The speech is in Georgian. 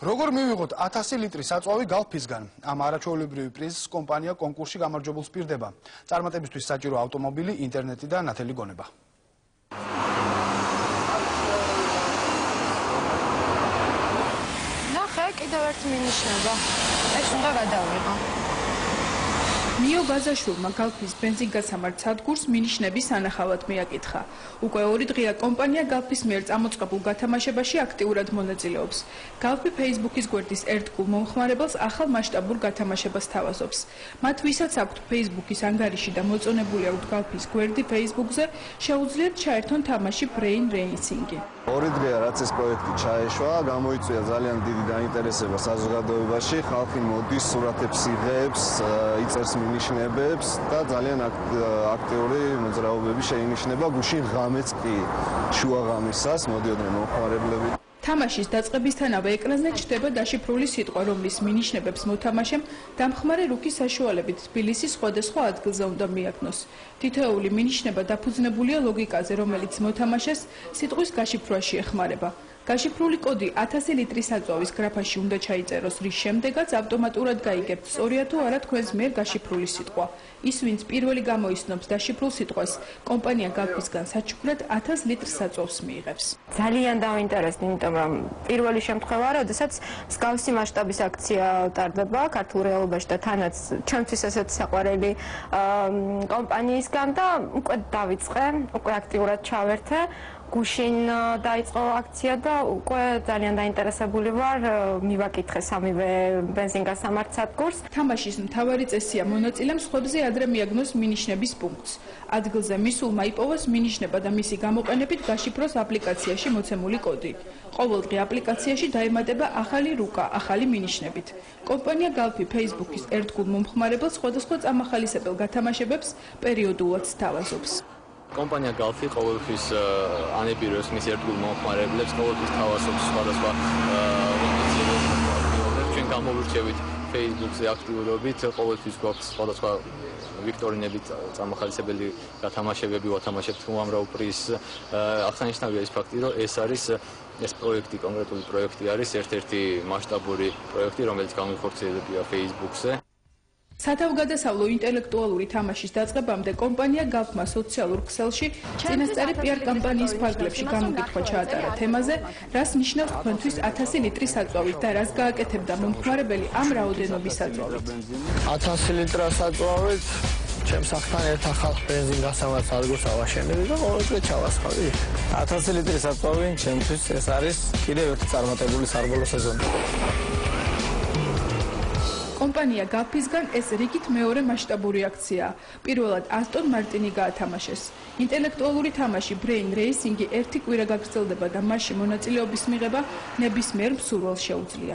როგორ მივიღოთ 1000 ლიტრი საწვავი გალფისგან? ამ არაჩვეულებრივი პრიზს კომპანია კონკურსში გამარჯვებულს პირდება. წარმატებისთვის საჭირო ავტომობილი, ინტერნეტი და ნათელი გონება. ნახე, კიდევ ერთი მინიშნება. ეს უნდა გადავიღო. ნიო ბაზაშვილმა გალფის ბენზინგასამართ სადგურს მინიშნების ანახავად მიაკითხა. უკვე 2 დღეა კომპანია გალფის მიერ წამოწყებულ გათამაშებაში აქტიურად მონაწილეობს. გალფი Facebook-ის გვერდის ერთგულ მომხმარებელს ახალ მასშტაბურ გათამაშებას თავაზობს. მათ ვისაც აქვთ Facebook-ის ანგარიში და მოწონებული აქვთ გალფის გვერდი Facebook-ზე, შეუძლიათ ჩაერთონ თამაში Brain Racing-ი. 2 დღეა რაც ეს პროექტი ჩაეშვა, გამოიწვია ძალიან დიდი დაინტერესება საზოგადოებაში, ხალხი მოდის, სურათებს იღებს, იწერს მინიშნებებს და ძალიან აქტიური მოძრაობები შეინიშნება გუშინ ღამეც კი შუა ღამისას მოდიოდნენ მომხმარებლები. თამაშის დაწყებისთანავე ეკრანზე ჩნდება დაშიფრული სიტყვა, რომლის მინიშნებებს მოთამაშემ დამხმარე რუქის საშუალებით თბილისის სხვადასხვა ადგილზე უნდა მიაგნოს. თითოეული მინიშნება დაფუძნებულია ლოგიკაზე, რომელიც მოთამაშეს სიტყვის გაშიფრვაში ეხმარება. გაშიფრული კოდი 1000 ლიტრის საწვავის გრაფაში უნდა ჩაიწეროს, რის შემდეგაც ავტომატურად გაიგებთ სწორია თუ არა თქვენს მიერ გაშიფრული სიტყვა. ის, ვინც პირველი გამოისნობს დაშიფრულ სიტყვას, კომპანია გალფისგან საჩუქრად 1000 litrს საწვავს მიიღებს. ძალიან დავინტერესდი, იმიტომ რომ პირველი შემთხვევაა, როდესაც მსგავსი მასშტაბის აქცია ტარდება ქართულ რეალობაში და თანაც ჩემთვის ესეც საყვარელი კომპანიისგან და უკვე დავიწყე, უკვე აქტიურად ჩავერთე. გუშინ დაიწყო აქცია და უკვე ძალიან დაინტერესებული ვარ მივაკითხე სამივე ბენზინგასამართ სადგურს. თამაშის მთავარი წესია მონაწილემს ხებზე ადრე მიაგნოს მინიშნების პუნქტს. ადგილზე მისულმა იპოვოს მინიშნება და მისი გამოყენებით გაშიფროს აპლიკაციაში მოცემული კოდი. ყოველდღე აპლიკაციაში დაემატება ახალი რუკა, ახალი მინიშნებით. კომპანია გალფი Facebook-ის ერთგულ მომხმარებელს სხვადასხვა წამახალისებელ გათამაშებებს პერიოდულად სთავაზობს. კომპანია გალფი ყოველთვის ანებირებს მის ერთგულ მომხმარებლებს, ყოველთვის თავაზობს სხვადასხვა ჩვენ გამოვრჩევით Facebook-ზე აქტიურობით, ყოველთვის გვაქვს სხვადასხვა ვიქტორინებით წამახალისებელი გათამაშებები ვათამაშებთ უამრავ პრიზს. აღსანიშნავია ის ფაქტი, რომ ეს პროექტი, კონკრეტული პროექტი არის ერთ-ერთი მასშტაბური პროექტი, რომელიც გამიხორციელებია Facebook-ზე. სათავგადასავლო ინტელექტუალური თამაშის დაწყებამდე კომპანია გალფმა სოციალურ ქსელში წინასწარი PR კამპანიის ფარგლებში გამოკითხვა ჩაატარა თემაზე, რას ნიშნავს თქვენთვის 1000 ლიტრის საწვავით და რას გააკეთებდა მომხმარებელი ამ რაოდენობის საწვავით. 1000 ლიტრს საწვავით ჩემს ახთან ერთ ახალ ბენზინგასამართ სადგურს ავაშენებდი და ყოველდღე ჩავასხავდი. 1000 ლიტრის საწვავი ჩემთვის ეს არის კიდევ ერთი წარმატებული საბოლოო სეზონი. კომპანია გალფისგან ეს რიგით მეორე მასშტაბური აქციაა. პირველად ასტონ მარტინი გაათამაშეს. ინტელექტუალური თამაში Brain Racing-ი ერთი კვირა გაგრძელდება და მასში მონაწილეობის მიღება ნებისმიერ მსურველს შეუძლია.